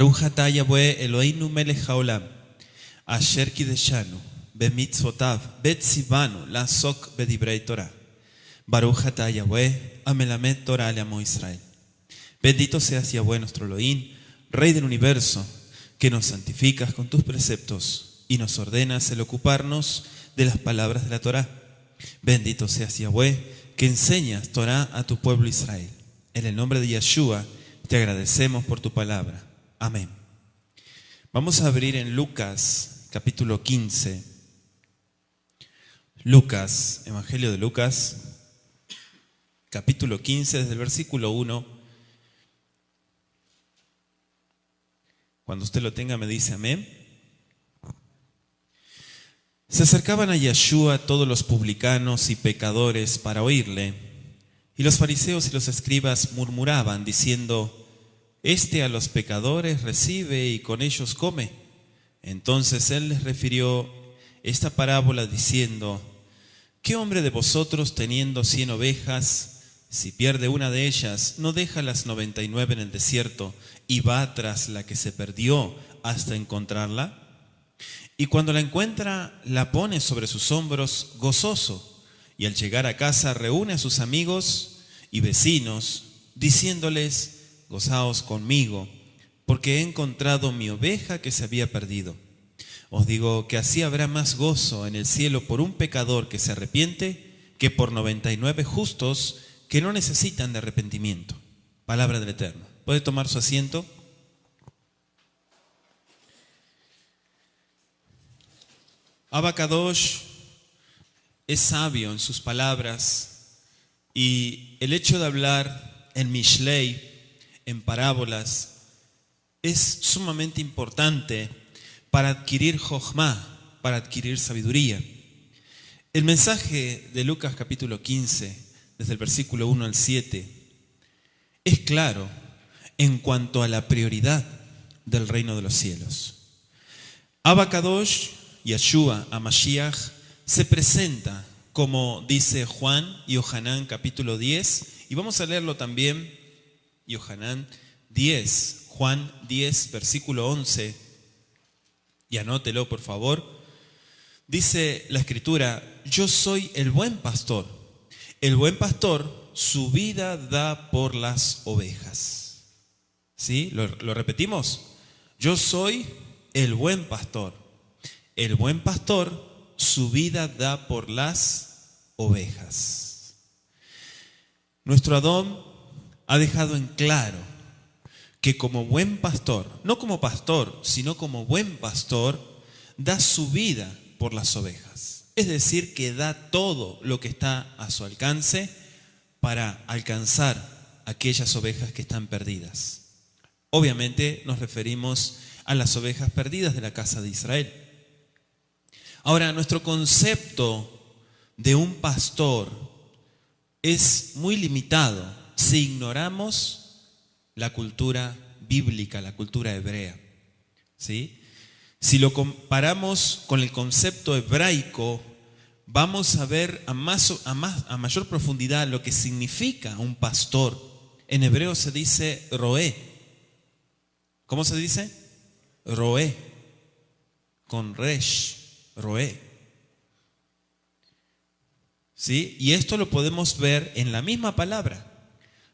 Baruch atah Yahweh Eloheinu melech haolam, asher kideshanu, bemitzvotav, betzivanu, lasok bedivrei Torah. Baruch atah Yahweh, amelamed Torah le amo Israel. Bendito seas Yahweh nuestro Elohim, Rey del universo, que nos santificas con tus preceptos y nos ordenas el ocuparnos de las palabras de la Torah. Bendito seas Yahweh, que enseñas Torah a tu pueblo Israel. En el nombre de Yeshua te agradecemos por tu palabra. Amén. Vamos a abrir en Lucas, capítulo 15. Lucas, Evangelio de Lucas, capítulo 15, desde el versículo 1. Cuando usted lo tenga me dice amén. Se acercaban a Yeshua todos los publicanos y pecadores para oírle, y los fariseos y los escribas murmuraban diciendo: Este a los pecadores recibe y con ellos come. Entonces él les refirió esta parábola diciendo: ¿Qué hombre de vosotros, teniendo 100 ovejas, si pierde una de ellas, no deja las 99 en el desierto y va tras la que se perdió hasta encontrarla? Y cuando la encuentra, la pone sobre sus hombros gozoso, y al llegar a casa reúne a sus amigos y vecinos, diciéndoles: Gozaos conmigo, porque he encontrado mi oveja que se había perdido. Os digo que así habrá más gozo en el cielo por un pecador que se arrepiente que por 99 justos que no necesitan de arrepentimiento. Palabra del Eterno. ¿Puede tomar su asiento? Abba Kadosh es sabio en sus palabras, y el hecho de hablar en Mishlei, en parábolas, es sumamente importante para adquirir jochma, para adquirir sabiduría. El mensaje de Lucas capítulo 15, desde el versículo 1 al 7, es claro en cuanto a la prioridad del reino de los cielos. Abba Kadosh, Yeshua HaMashiach, se presenta, como dice Juan y Yohanan capítulo 10, y vamos a leerlo también, Yohanan 10, Juan 10, versículo 11, y anótelo por favor. Dice la Escritura: Yo soy el buen pastor. El buen pastor su vida da por las ovejas. ¿Sí? ¿Lo repetimos? Yo soy el buen pastor. El buen pastor su vida da por las ovejas. Nuestro Adón ha dejado en claro que como buen pastor, no como pastor, sino como buen pastor, da su vida por las ovejas. Es decir, que da todo lo que está a su alcance para alcanzar aquellas ovejas que están perdidas. Obviamente nos referimos a las ovejas perdidas de la casa de Israel. Ahora, nuestro concepto de un pastor es muy limitado si ignoramos la cultura bíblica, la cultura hebrea. ¿Sí? Si lo comparamos con el concepto hebraico, vamos a ver a mayor profundidad lo que significa un pastor. En hebreo se dice roé. ¿Cómo se dice? Roé. Con resh. Roé. ¿Sí? Y esto lo podemos ver en la misma palabra.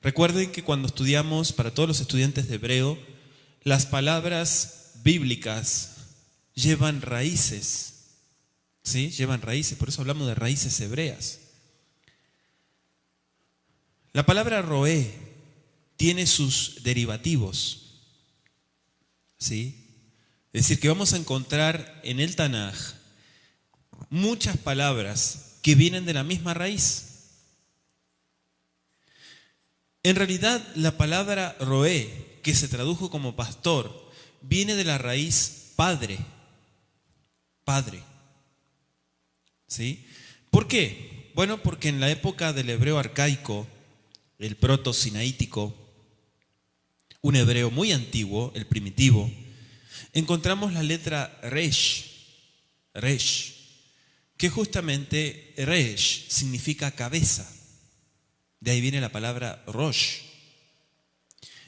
Recuerden que cuando estudiamos, para todos los estudiantes de hebreo, las palabras bíblicas llevan raíces. ¿Sí? Llevan raíces, por eso hablamos de raíces hebreas. La palabra roé tiene sus derivativos. ¿Sí? Es decir, que vamos a encontrar en el Tanaj muchas palabras que vienen de la misma raíz. En realidad, la palabra roé, que se tradujo como pastor, viene de la raíz padre. Padre. ¿Sí? ¿Por qué? Bueno, porque en la época del hebreo arcaico, el proto-sinaítico, un hebreo muy antiguo, el primitivo, encontramos la letra resh, que justamente resh significa cabeza. De ahí viene la palabra rosh.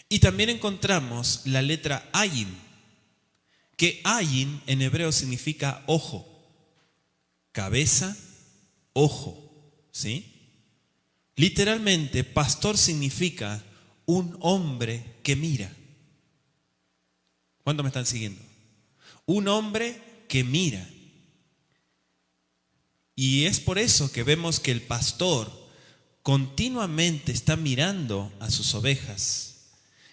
Y también encontramos la letra Ayin, que Ayin en hebreo significa ojo, cabeza, ojo, ¿sí? Literalmente, pastor significa un hombre que mira. ¿Cuántos me están siguiendo? Un hombre que mira. Y es por eso que vemos que el pastor continuamente está mirando a sus ovejas.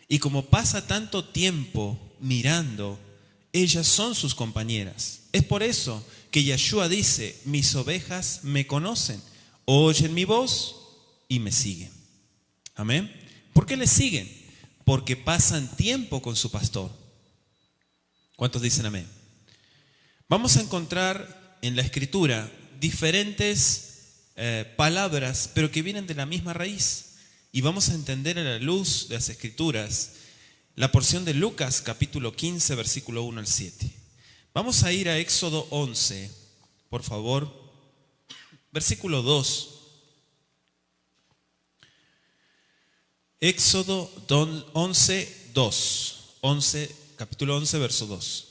Y como pasa tanto tiempo mirando, ellas son sus compañeras. Es por eso que Yeshua dice, mis ovejas me conocen, oyen mi voz y me siguen. Amén. ¿Por qué le siguen? Porque pasan tiempo con su pastor. ¿Cuántos dicen amén? Vamos a encontrar en la Escritura diferentes palabras, pero que vienen de la misma raíz. Y vamos a entender a la luz de las Escrituras la porción de Lucas capítulo 15, versículo 1 al 7. Vamos a ir a Éxodo 11, por favor, versículo 2. Éxodo 11, 2. Capítulo 11, verso 2.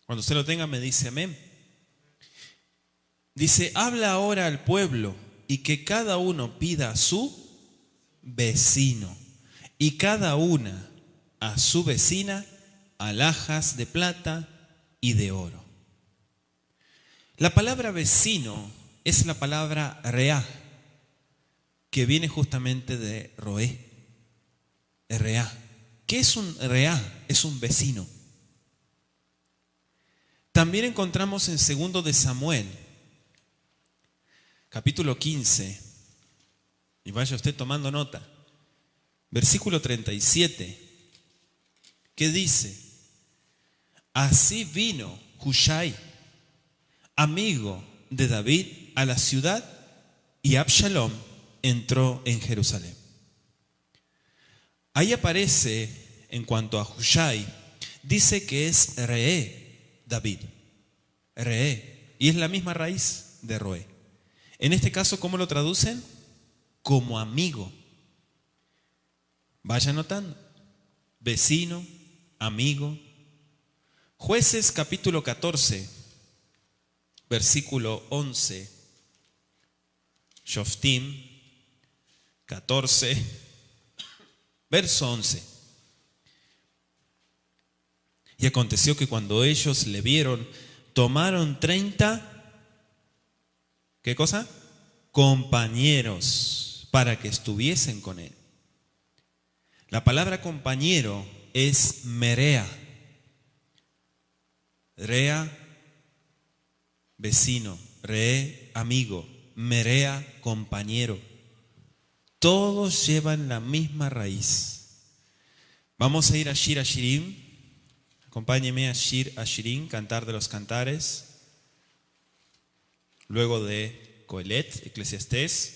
Cuando usted lo tenga me dice amén. Dice, habla ahora al pueblo y que cada uno pida a su vecino y cada una a su vecina alhajas de plata y de oro. La palabra vecino es la palabra reá, que viene justamente de roé, reá. ¿Qué es un reá? Es un vecino. También encontramos en 2 de Samuel, capítulo 15, y vaya usted tomando nota, versículo 37, que dice, así vino Hushai, amigo de David, a la ciudad, y Absalom entró en Jerusalén. Ahí aparece, en cuanto a Hushai, dice que es Reé David, Reé, y es la misma raíz de Roé. En este caso, ¿cómo lo traducen? Como amigo. Vaya notando, vecino, amigo. Jueces capítulo 14, versículo 11, Shoftim 14, verso 11. Y aconteció que cuando ellos le vieron, tomaron 30, ¿qué cosa? Compañeros para que estuviesen con él. La palabra compañero es merea. Rea, vecino. Re, amigo. Merea, compañero. Todos llevan la misma raíz. Vamos a ir a Shir Hashirim. Acompáñeme a Shir Hashirim, Cantar de los Cantares. Luego de Coelet, Eclesiastés.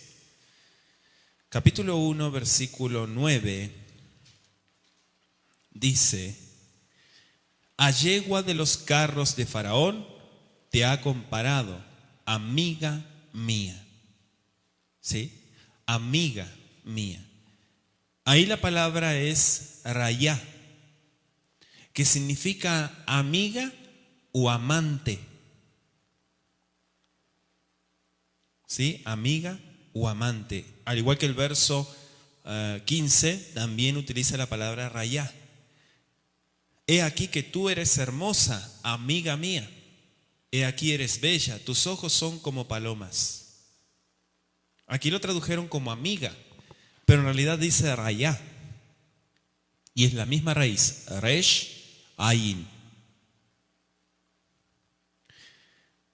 Capítulo 1, versículo 9. Dice, a yegua de los carros de Faraón te ha comparado, amiga mía. ¿Sí? Amiga mía. Ahí la palabra es rayá, que significa amiga o amante. ¿Sí? Amiga o amante. Al igual que el verso 15, también utiliza la palabra rayá. He aquí que tú eres hermosa, amiga mía. He aquí eres bella, tus ojos son como palomas. Aquí lo tradujeron como amiga, pero en realidad dice rayá. Y es la misma raíz, resh, ayin.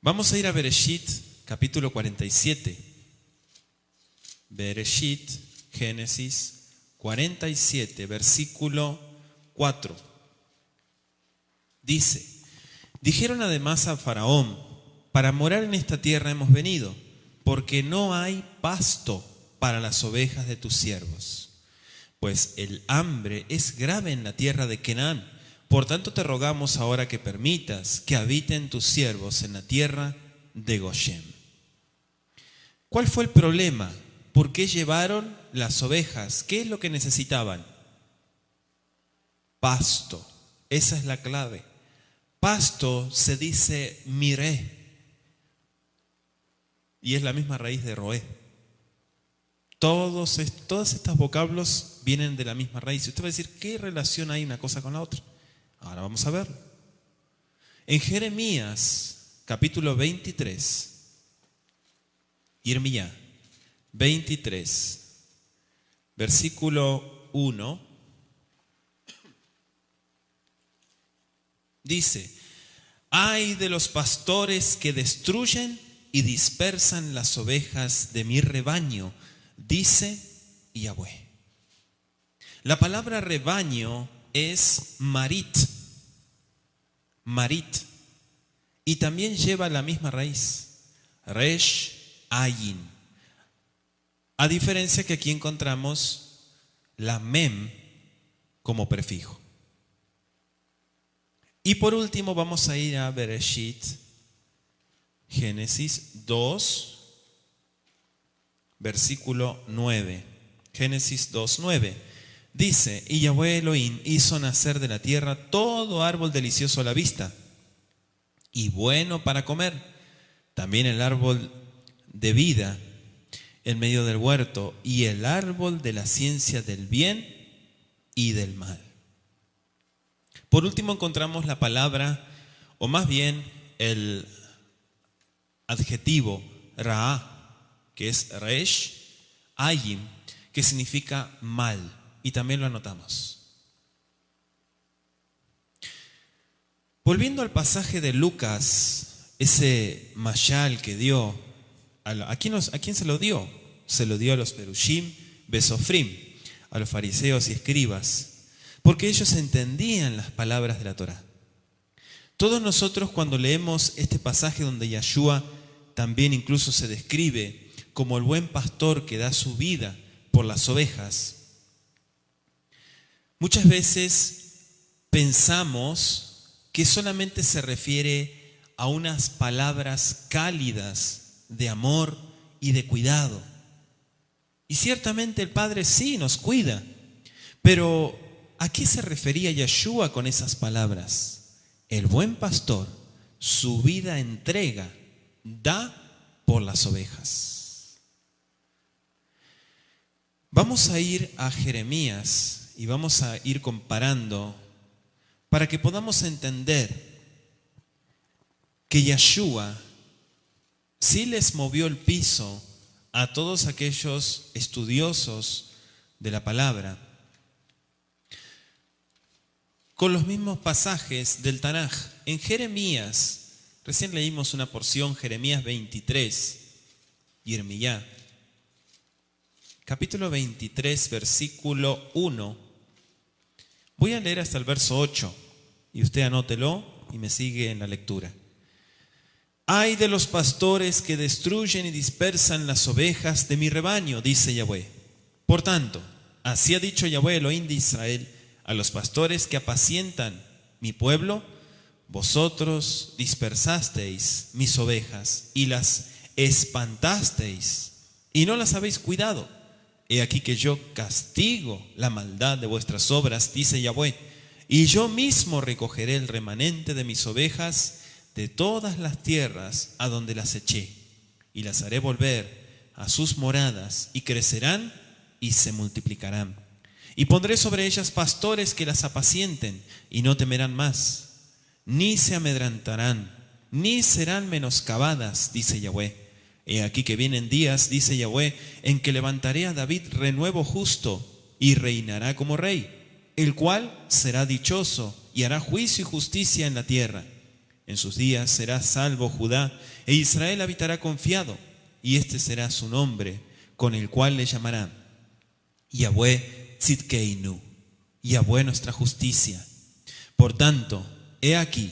Vamos a ir a Bereshit, capítulo 47. Bereshit, Génesis 47, versículo 4. Dice, dijeron además a Faraón, para morar en esta tierra hemos venido, porque no hay pasto para las ovejas de tus siervos. Pues el hambre es grave en la tierra de Canaán. Por tanto te rogamos ahora que permitas que habiten tus siervos en la tierra de Goshen. ¿Cuál fue el problema? ¿Por qué llevaron las ovejas? ¿Qué es lo que necesitaban? pasto. Esa es la clave. Pasto se dice miré. Y es la misma raíz de roé. Todos estos vocablos vienen de la misma raíz. Y usted va a decir, ¿qué relación hay una cosa con la otra? Ahora vamos a verlo. En Jeremías, capítulo 23, Jeremías 23, versículo 1, dice: ay de los pastores que destruyen y dispersan las ovejas de mi rebaño, dice Yahweh. La palabra rebaño es marit, y también lleva la misma raíz, resh ayin. A diferencia que aquí encontramos la mem como prefijo. Y por último vamos a ir a Bereshit, Génesis 2, versículo 9. Génesis 2, 9. Dice: y Yahweh Elohim hizo nacer de la tierra todo árbol delicioso a la vista y bueno para comer, también el árbol de vida en medio del huerto y el árbol de la ciencia del bien y del mal. Por último encontramos la palabra, o más bien el adjetivo Ra, que es Resh Ayim, que significa mal, y también lo anotamos. Volviendo al pasaje de Lucas, ese mashal que dio, ¿a quién se lo dio? Se lo dio a los Perushim, Besofrim, a los fariseos y escribas, porque ellos entendían las palabras de la Torá. Todos nosotros, cuando leemos este pasaje donde Yahshua también incluso se describe como el buen pastor que da su vida por las ovejas, muchas veces pensamos que solamente se refiere a unas palabras cálidas de amor y de cuidado. Y ciertamente el Padre sí nos cuida, pero ¿a qué se refería Yahshua con esas palabras? El buen pastor su vida entrega, da por las ovejas. Vamos a ir a Jeremías y vamos a ir comparando para que podamos entender que Yahshua sí les movió el piso a todos aquellos estudiosos de la palabra con los mismos pasajes del Tanaj. En Jeremías, recién leímos una porción, Jeremías 23, Jeremías, capítulo 23, versículo 1. Voy a leer hasta el verso 8 y usted anótelo y me sigue en la lectura. Ay de los pastores que destruyen y dispersan las ovejas de mi rebaño, dice Yahweh. Por tanto, así ha dicho Yahweh Elohim de Israel a los pastores que apacientan mi pueblo: vosotros dispersasteis mis ovejas y las espantasteis y no las habéis cuidado. He aquí que yo castigo la maldad de vuestras obras, dice Yahweh, y yo mismo recogeré el remanente de mis ovejas de todas las tierras a donde las eché, y las haré volver a sus moradas, y crecerán y se multiplicarán. Y pondré sobre ellas pastores que las apacienten, y no temerán más, ni se amedrentarán, ni serán menoscabadas, dice Yahweh. He aquí que vienen días, dice Yahweh, en que levantaré a David renuevo justo, y reinará como rey, el cual será dichoso, y hará juicio y justicia en la tierra. En sus días será salvo Judá, e Israel habitará confiado, y este será su nombre, con el cual le llamarán Yahweh Tzidkeinu, Yahweh nuestra justicia. Por tanto, he aquí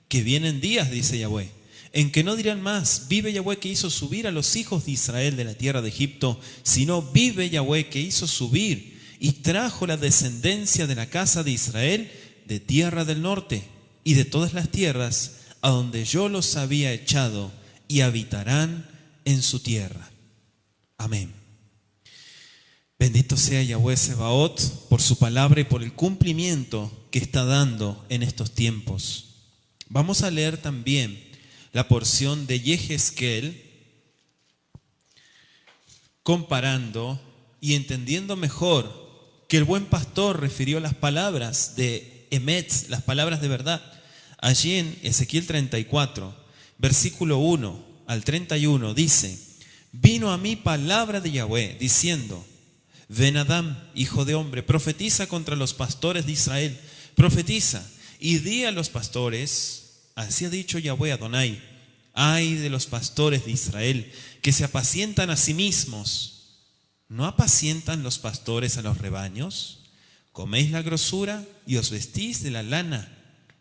que vienen días, dice Yahweh, en que no dirán más: vive Yahweh que hizo subir a los hijos de Israel de la tierra de Egipto, sino vive Yahweh que hizo subir y trajo la descendencia de la casa de Israel de tierra del norte y de todas las tierras a donde yo los había echado, y habitarán en su tierra. Amén. Bendito sea Yahweh Sebaot por su palabra y por el cumplimiento que está dando en estos tiempos. Vamos a leer también la porción de Yehezkel, comparando y entendiendo mejor que el buen pastor refirió las palabras de Emetz, las palabras de verdad. Allí en Ezequiel 34, versículo 1 al 31 dice: vino a mí palabra de Yahweh diciendo: Ben Adam, hijo de hombre, profetiza contra los pastores de Israel, profetiza y di a los pastores, así ha dicho Yahweh Adonai: ay de los pastores de Israel, que se apacientan a sí mismos. ¿No apacientan los pastores a los rebaños? Coméis la grosura y os vestís de la lana,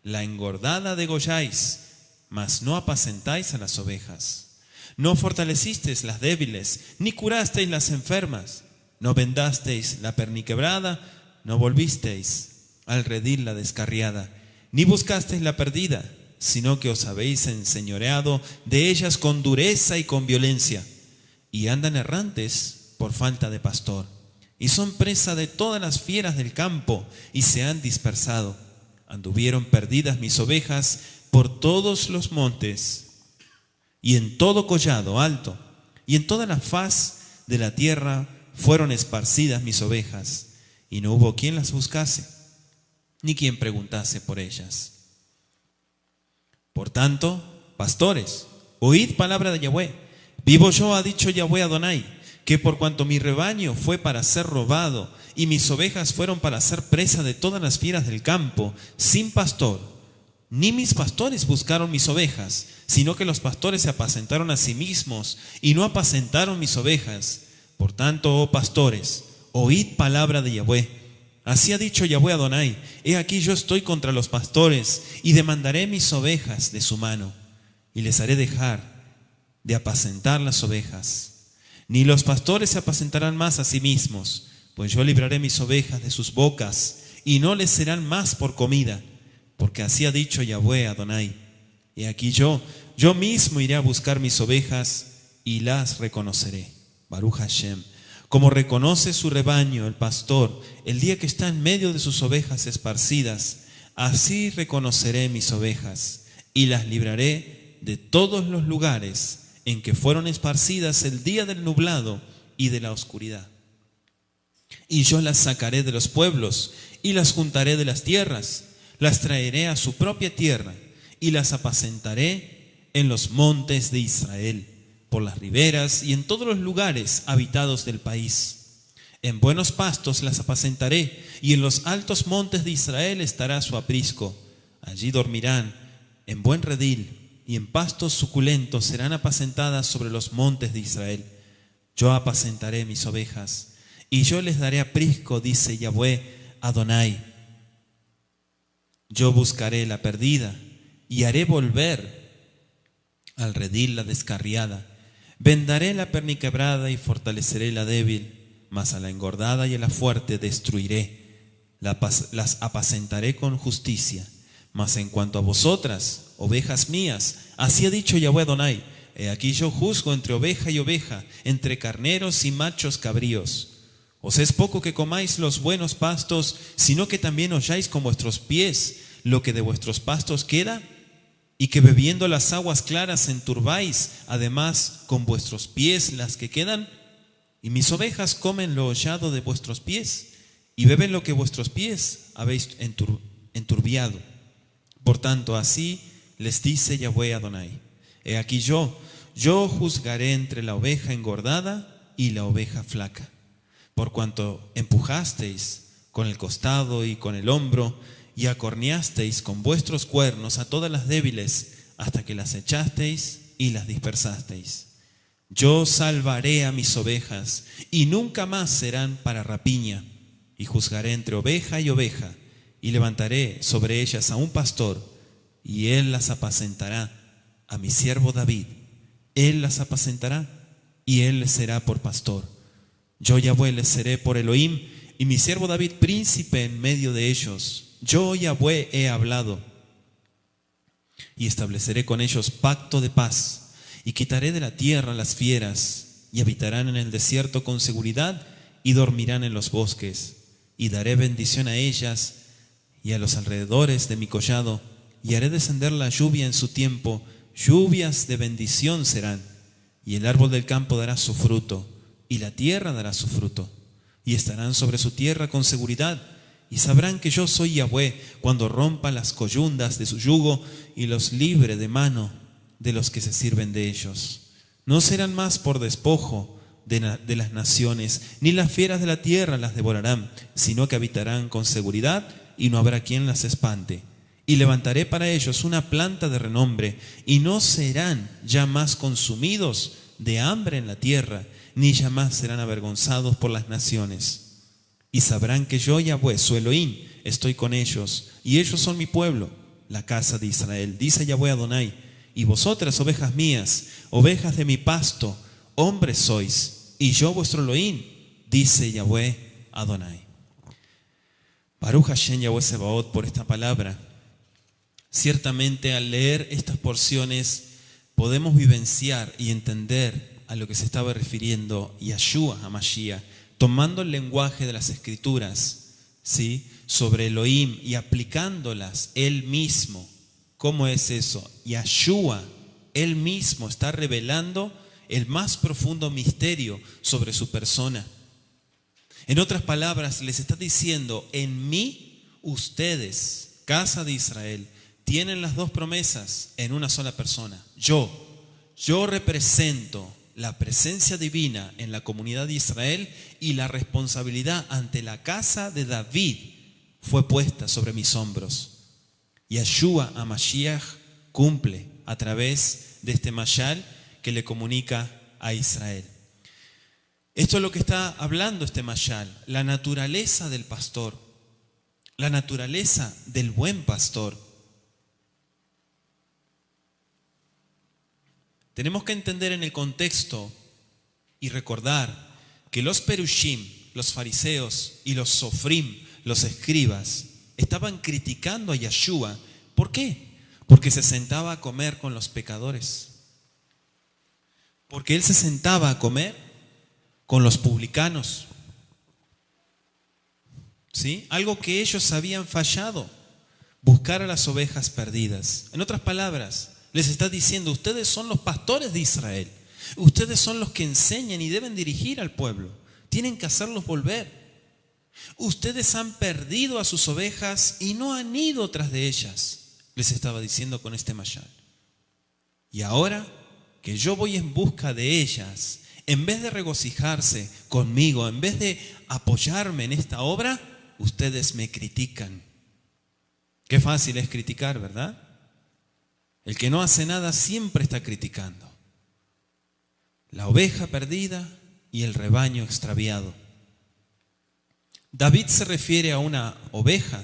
la engordada degolláis, mas no apacentáis a las ovejas. No fortalecisteis las débiles, ni curasteis las enfermas. No vendasteis la perniquebrada, no volvisteis al redil la descarriada, ni buscasteis la perdida, sino que os habéis enseñoreado de ellas con dureza y con violencia, y andan errantes por falta de pastor, y son presa de todas las fieras del campo, y se han dispersado. Anduvieron perdidas mis ovejas por todos los montes, y en todo collado alto, y en toda la faz de la tierra fueron esparcidas mis ovejas, y no hubo quien las buscase, ni quien preguntase por ellas. Por tanto, pastores, oíd palabra de Yahweh. Vivo yo, ha dicho Yahweh Adonai, que por cuanto mi rebaño fue para ser robado, y mis ovejas fueron para ser presa de todas las fieras del campo, sin pastor, ni mis pastores buscaron mis ovejas, sino que los pastores se apacentaron a sí mismos, y no apacentaron mis ovejas. Por tanto, oh pastores, oíd palabra de Yahweh. Así ha dicho Yahweh Adonai: he aquí yo estoy contra los pastores, y demandaré mis ovejas de su mano, y les haré dejar de apacentar las ovejas. Ni los pastores se apacentarán más a sí mismos, pues yo libraré mis ovejas de sus bocas, y no les serán más por comida, porque así ha dicho Yahweh Adonai: he aquí yo mismo iré a buscar mis ovejas, y las reconoceré. Baruch Hashem. Como reconoce su rebaño el pastor el día que está en medio de sus ovejas esparcidas, así reconoceré mis ovejas, y las libraré de todos los lugares en que fueron esparcidas el día del nublado y de la oscuridad. Y yo las sacaré de los pueblos, y las juntaré de las tierras, las traeré a su propia tierra, y las apacentaré en los montes de Israel, por las riberas y en todos los lugares habitados del país. En buenos pastos las apacentaré, y en los altos montes de Israel estará su aprisco. Allí dormirán en buen redil, y en pastos suculentos serán apacentadas sobre los montes de Israel. Yo apacentaré mis ovejas, y yo les daré aprisco, dice Yahweh Adonai. Yo buscaré la perdida, y haré volver al redil la descarriada. Vendaré la perniquebrada y fortaleceré la débil, mas a la engordada y a la fuerte destruiré. Las apacentaré con justicia. Mas en cuanto a vosotras, ovejas mías, así ha dicho Yahweh Adonai: he aquí yo juzgo entre oveja y oveja, entre carneros y machos cabríos. Os es poco que comáis los buenos pastos, sino que también holláis con vuestros pies lo que de vuestros pastos queda, y que bebiendo las aguas claras enturbáis, además con vuestros pies las que quedan. Y mis ovejas comen lo hollado de vuestros pies, y beben lo que vuestros pies habéis enturbiado. Por tanto, así les dice Yahweh Adonai: he aquí yo juzgaré entre la oveja engordada y la oveja flaca. Por cuanto empujasteis con el costado y con el hombro, y acorneasteis con vuestros cuernos a todas las débiles, hasta que las echasteis y las dispersasteis. Yo salvaré a mis ovejas, y nunca más serán para rapiña, y juzgaré entre oveja y oveja, y levantaré sobre ellas a un pastor, y él las apacentará, a mi siervo David. Él las apacentará, y él les será por pastor. Yo Yahweh les seré por Elohim, y mi siervo David príncipe en medio de ellos. Yo Yahweh he hablado, y estableceré con ellos pacto de paz, y quitaré de la tierra las fieras, y habitarán en el desierto con seguridad, y dormirán en los bosques, y daré bendición a ellas y a los alrededores de mi collado, y haré descender la lluvia en su tiempo, lluvias de bendición serán, y el árbol del campo dará su fruto, y la tierra dará su fruto, y estarán sobre su tierra con seguridad, y sabrán que yo soy Yahweh cuando rompa las coyundas de su yugo y los libre de mano de los que se sirven de ellos. No serán más por despojo de las naciones, ni las fieras de la tierra las devorarán, sino que habitarán con seguridad y no habrá quien las espante. Y levantaré para ellos una planta de renombre, y no serán ya más consumidos de hambre en la tierra, ni ya más serán avergonzados por las naciones. Y sabrán que yo, Yahweh, su Elohim, estoy con ellos, y ellos son mi pueblo, la casa de Israel. Dice Yahweh Adonai: y vosotras, ovejas mías, ovejas de mi pasto, hombres sois, y yo vuestro Elohim, dice Yahweh Adonai. Baruch Hashem Yahweh Sebaot por esta palabra. Ciertamente al leer estas porciones podemos vivenciar y entender a lo que se estaba refiriendo Yeshua HaMashiach, tomando el lenguaje de las Escrituras, ¿sí?, sobre Elohim y aplicándolas él mismo. ¿Cómo es eso? Yeshua, él mismo, está revelando el más profundo misterio sobre su persona. En otras palabras, les está diciendo: en mí, ustedes, casa de Israel, tienen las dos promesas en una sola persona. Yo represento la presencia divina en la comunidad de Israel, y la responsabilidad ante la casa de David fue puesta sobre mis hombros. Yeshua HaMashiach cumple a través de este mashal que le comunica a Israel. Esto es lo que está hablando este mashal, la naturaleza del pastor, la naturaleza del buen pastor. Tenemos que entender en el contexto y recordar que los perushim, los fariseos y los sofrim, los escribas, estaban criticando a Yeshua. ¿Por qué? Porque se sentaba a comer con los pecadores. Porque él se sentaba a comer con los publicanos. ¿Sí? Algo que ellos habían fallado, buscar a las ovejas perdidas. En otras palabras, les está diciendo: ustedes son los pastores de Israel. Ustedes son los que enseñan y deben dirigir al pueblo. Tienen que hacerlos volver. Ustedes han perdido a sus ovejas y no han ido tras de ellas, les estaba diciendo con este mashal. Y ahora que yo voy en busca de ellas, en vez de regocijarse conmigo, en vez de apoyarme en esta obra, ustedes me critican. Qué fácil es criticar, ¿verdad? El que no hace nada siempre está criticando. La oveja perdida y el rebaño extraviado. David se refiere a una oveja,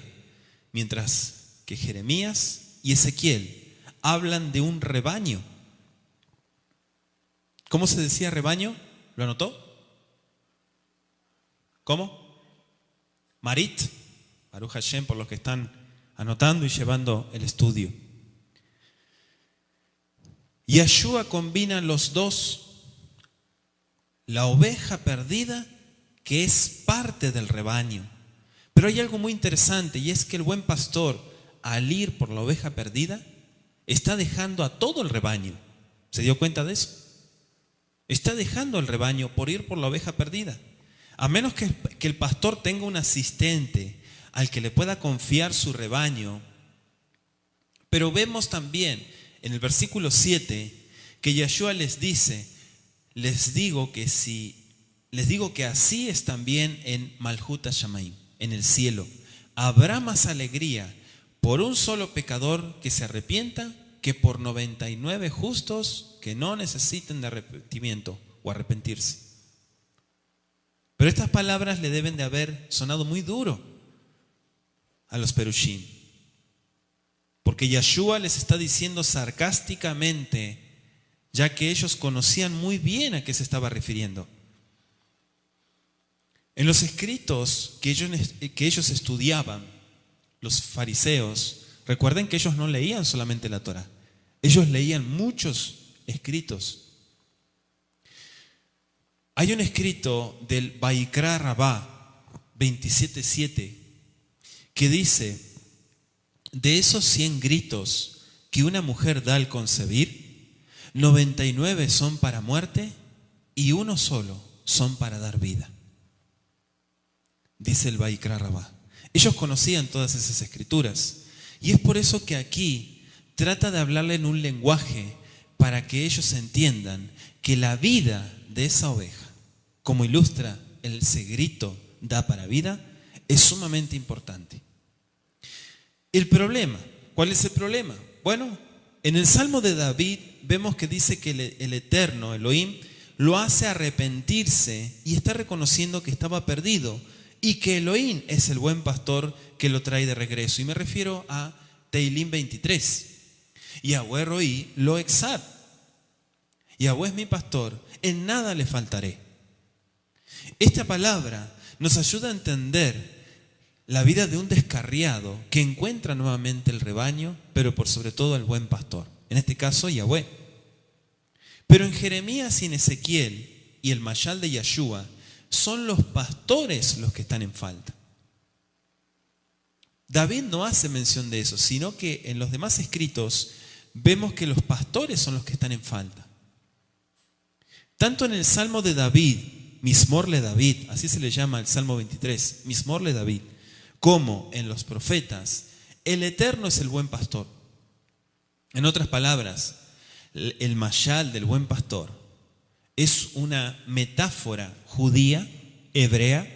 mientras que Jeremías y Ezequiel hablan de un rebaño. ¿Cómo se decía rebaño? ¿Lo anotó? ¿Cómo? Marit. Baruch Hashem por los que están anotando y llevando el estudio. Yeshua combina los dos, la oveja perdida, que es parte del rebaño. Pero hay algo muy interesante, y es que el buen pastor, al ir por la oveja perdida, está dejando a todo el rebaño. ¿Se dio cuenta de eso? Está dejando el rebaño por ir por la oveja perdida. A menos que el pastor tenga un asistente al que le pueda confiar su rebaño. Pero vemos también en el versículo 7 que Yeshua les dice: les digo que así es también en Malhut HaShamayim, en el cielo. Habrá más alegría por un solo pecador que se arrepienta que por 99 justos que no necesiten de arrepentimiento o arrepentirse. Pero estas palabras le deben de haber sonado muy duro a los perushim, porque Yeshua les está diciendo sarcásticamente, ya que ellos conocían muy bien a qué se estaba refiriendo. En los escritos que ellos estudiaban, los fariseos, recuerden que ellos no leían solamente la Torá, ellos leían muchos escritos. Hay un escrito del Vaikra Rabá 27:7 que dice: de esos 100 gritos que una mujer da al concebir, 99 son para muerte y uno solo son para dar vida. Dice el Vaikra Rabá. Ellos conocían todas esas escrituras y es por eso que aquí trata de hablarle en un lenguaje para que ellos entiendan que la vida de esa oveja, como ilustra ese grito da para vida, es sumamente importante. El problema, ¿cuál es el problema? Bueno, en el Salmo de David vemos que dice que el Eterno, Elohim, lo hace arrepentirse y está reconociendo que estaba perdido y que Elohim es el buen pastor que lo trae de regreso. Y me refiero a Tehilim 23. Yahweh Roí lo exar. Yahweh es mi pastor, en nada le faltaré. Esta palabra nos ayuda a entender la vida de un descarriado que encuentra nuevamente el rebaño, pero por sobre todo el buen pastor. En este caso, Yahweh. Pero en Jeremías y en Ezequiel y el Mashal de Yeshua son los pastores los que están en falta. David no hace mención de eso, sino que en los demás escritos vemos que los pastores son los que están en falta. Tanto en el Salmo de David, Mismor le David, así se le llama el Salmo 23, Mismor le David, como en los profetas, el Eterno es el buen pastor. En otras palabras, el Mashal del buen pastor es una metáfora judía, hebrea,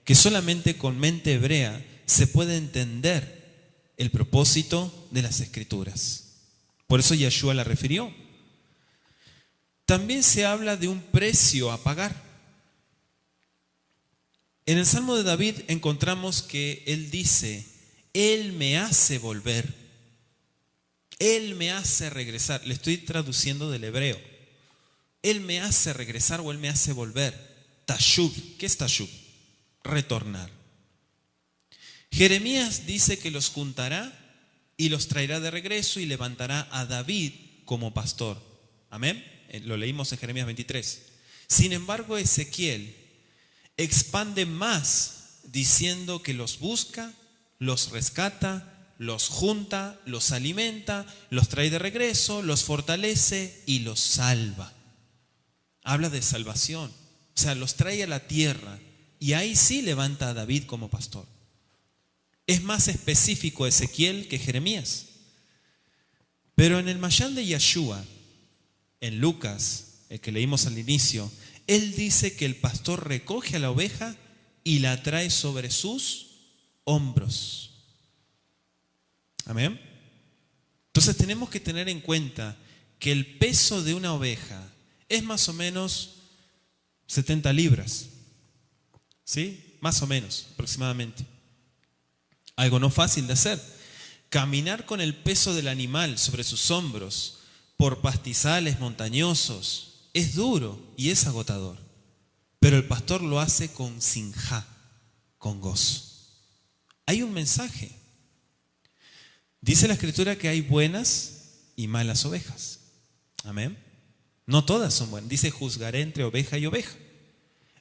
que solamente con mente hebrea se puede entender el propósito de las Escrituras. Por eso Yeshua la refirió. También se habla de un precio a pagar. En el Salmo de David encontramos que él dice: Él me hace volver, Él me hace regresar. Le estoy traduciendo del hebreo. Él me hace regresar o Él me hace volver. Tashub. ¿Qué es Tashub? Retornar. Jeremías dice que los juntará y los traerá de regreso y levantará a David como pastor. Amén. Lo leímos en Jeremías 23. Sin embargo, Ezequiel expande más diciendo que los busca, los rescata, los junta, los alimenta, los trae de regreso, los fortalece y los salva. Habla de salvación, o sea, los trae a la tierra y ahí sí levanta a David como pastor. Es más específico Ezequiel que Jeremías. Pero en el Mashal de Yeshua, en Lucas, el que leímos al inicio, él dice que el pastor recoge a la oveja y la trae sobre sus hombros. Amén. Entonces tenemos que tener en cuenta que el peso de una oveja es más o menos 70 libras. ¿Sí? Más o menos, aproximadamente. Algo no fácil de hacer. Caminar con el peso del animal sobre sus hombros por pastizales montañosos es duro y es agotador. Pero el pastor lo hace con sinjá, con gozo. Hay un mensaje. Dice la Escritura que hay buenas y malas ovejas. Amén. No todas son buenas. Dice: juzgaré entre oveja y oveja.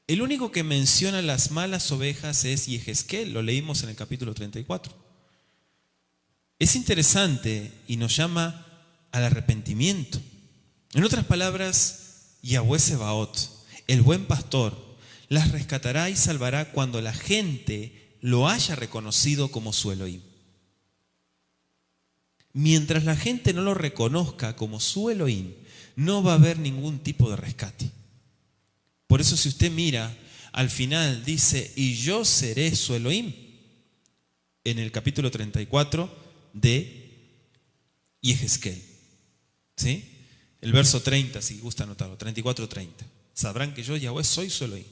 El único que menciona las malas ovejas es Yehezkel. Lo leímos en el capítulo 34. Es interesante y nos llama al arrepentimiento. En otras palabras, Yahweh Sebaot, el buen pastor, las rescatará y salvará cuando la gente lo haya reconocido como su Elohim. Mientras la gente no lo reconozca como su Elohim, no va a haber ningún tipo de rescate. Por eso, si usted mira, al final dice: y yo seré su Elohim, en el capítulo 34 de Yehezkel. ¿Sí? El verso 30, si gusta anotarlo, 34:30. Sabrán que yo, Yahweh, soy su Elohim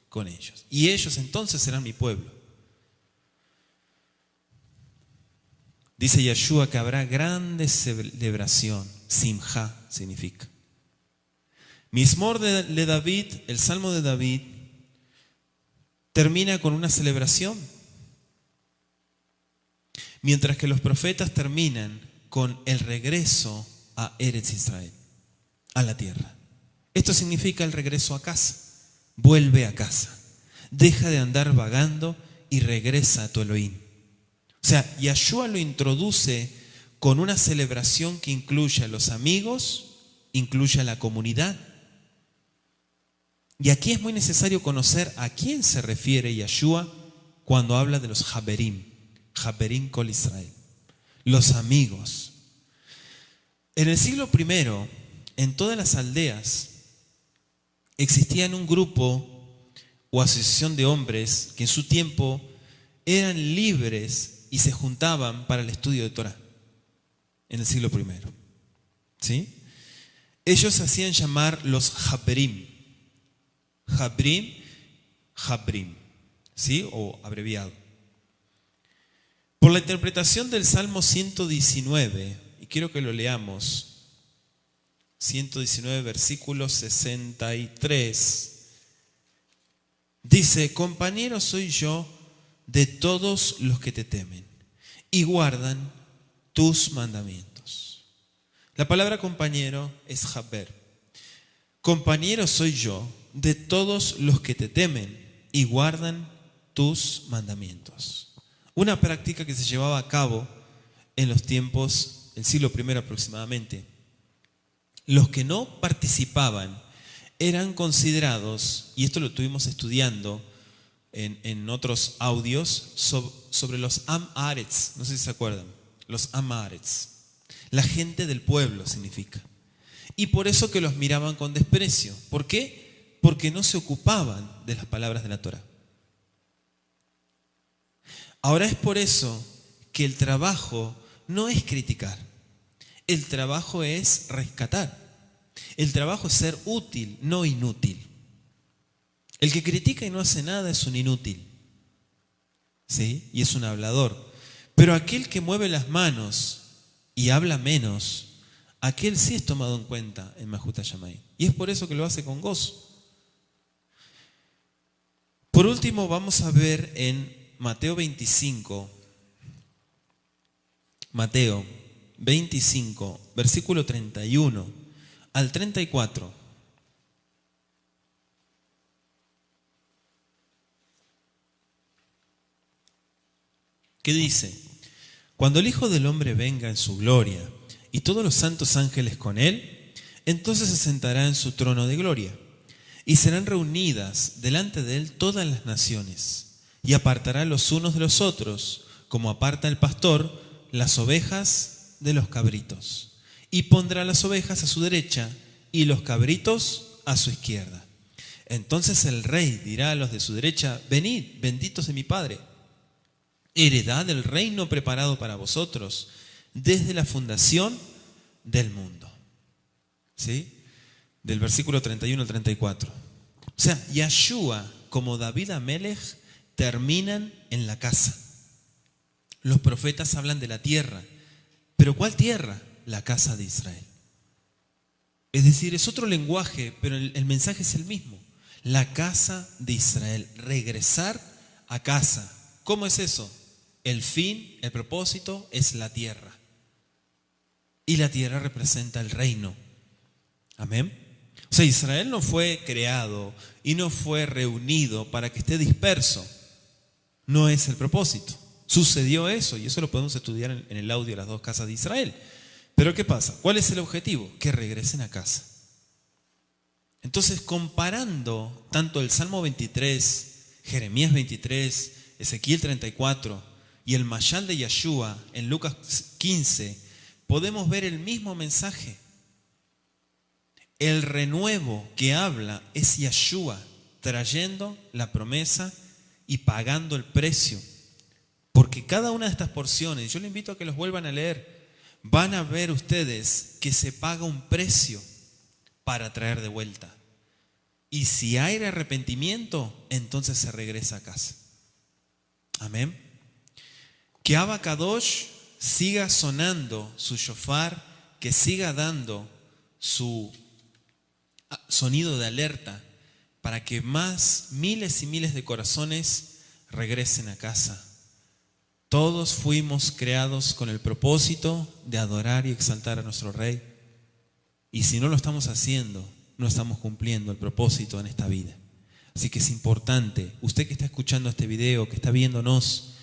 con ellos. Y ellos entonces serán mi pueblo. Dice Yeshua que habrá grande celebración. Simjá significa. Mismor de David, el Salmo de David, termina con una celebración. Mientras que los profetas terminan con el regreso a Eretz Israel, a la tierra. Esto significa el regreso a casa, vuelve a casa, deja de andar vagando y regresa a tu Elohim. O sea, Yahshua lo introduce con una celebración que incluye a los amigos, incluye a la comunidad. Y aquí es muy necesario conocer a quién se refiere Yahshua cuando habla de los Haberim, Haberim Kol Israel, los amigos. En el siglo I, en todas las aldeas, existían un grupo o asociación de hombres que en su tiempo eran libres y se juntaban para el estudio de Torah, en el siglo I. ¿Sí? Ellos se hacían llamar los Haberim. Habrim, ¿sí? O abreviado. Por la interpretación del Salmo 119, y quiero que lo leamos, 119, versículo 63, dice: compañero soy yo de todos los que te temen y guardan tus mandamientos. La palabra compañero es Haber. Compañero soy yo de todos los que te temen y guardan tus mandamientos. Una práctica que se llevaba a cabo en los tiempos del siglo I aproximadamente. Los que no participaban eran considerados, y esto lo estuvimos estudiando en otros audios, sobre los Am Haaretz, no sé si se acuerdan, los Am Haaretz. La gente del pueblo significa. Y por eso que los miraban con desprecio. ¿Por qué? Porque no se ocupaban de las palabras de la Torah. Ahora es por eso que el trabajo no es criticar. El trabajo es rescatar. El trabajo es ser útil, no inútil. El que critica y no hace nada es un inútil, ¿sí? Y es un hablador. Pero aquel que mueve las manos y habla menos, aquel sí es tomado en cuenta en Mahuta Yamai. Y es por eso que lo hace con gozo. Por último, vamos a ver en Mateo 25, versículo 31 al 34. ¿Qué dice? Cuando el Hijo del Hombre venga en su gloria y todos los santos ángeles con él, entonces se sentará en su trono de gloria. Y serán reunidas delante de él todas las naciones, y apartará los unos de los otros, como aparta el pastor las ovejas de los cabritos. Y pondrá las ovejas a su derecha y los cabritos a su izquierda. Entonces el rey dirá a los de su derecha: venid, benditos de mi Padre, heredad del reino preparado para vosotros desde la fundación del mundo. ¿Sí? Del versículo 31 al 34. O sea, Yahshua como David Amelech terminan en la casa. Los profetas hablan de la tierra. ¿Pero cuál tierra? La casa de Israel. Es decir, es otro lenguaje, pero el mensaje es el mismo. La casa de Israel. Regresar a casa. ¿Cómo es eso? El fin, el propósito es la tierra. Y la tierra representa el reino. Amén. O sea, Israel no fue creado y no fue reunido para que esté disperso. No es el propósito. Sucedió eso y eso lo podemos estudiar en el audio de las dos casas de Israel. Pero ¿qué pasa? ¿Cuál es el objetivo? Que regresen a casa. Entonces, comparando tanto el Salmo 23, Jeremías 23, Ezequiel 34 y el Mashal de Yahshua en Lucas 15, podemos ver el mismo mensaje. El renuevo que habla es Yahshua trayendo la promesa y pagando el precio. Porque cada una de estas porciones, yo les invito a que los vuelvan a leer, van a ver ustedes que se paga un precio para traer de vuelta. Y si hay arrepentimiento, entonces se regresa a casa. Amén. Que Abba Kadosh siga sonando su shofar, que siga dando su sonido de alerta para que más miles y miles de corazones regresen a casa. Todos fuimos creados con el propósito de adorar y exaltar a nuestro Rey. Y si no lo estamos haciendo, no estamos cumpliendo el propósito en esta vida. Así que es importante, usted que está escuchando este video, que está viéndonos,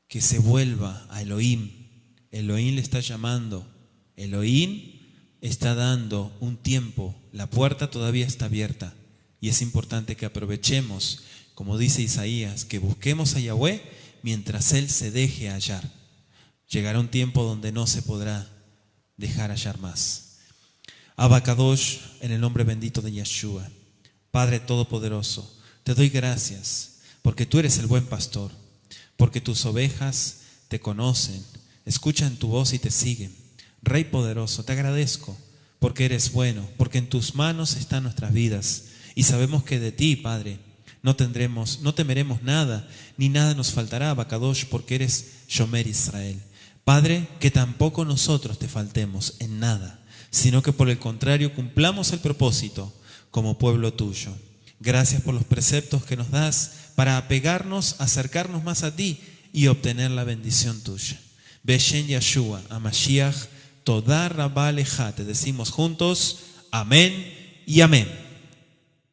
que se vuelva a Elohim. Elohim le está llamando. Elohim está dando un tiempo. La puerta todavía está abierta. Y es importante que aprovechemos, como dice Isaías, que busquemos a Yahweh mientras Él se deje hallar. Llegará un tiempo donde no se podrá dejar hallar más. Abba Kadosh, en el nombre bendito de Yeshua. Padre Todopoderoso, te doy gracias porque tú eres el buen pastor, porque tus ovejas te conocen, escuchan tu voz y te siguen. Rey poderoso, te agradezco porque eres bueno, porque en tus manos están nuestras vidas y sabemos que de ti, Padre, no temeremos nada, ni nada nos faltará, Abba Kadosh, porque eres Shomer Israel. Padre, que tampoco nosotros te faltemos en nada, sino que por el contrario cumplamos el propósito como pueblo tuyo. Gracias por los preceptos que nos das para apegarnos, acercarnos más a ti y obtener la bendición tuya. Beshen Yeshua, Amashiach, Todá Rabá Leja. Te decimos juntos, amén y amén.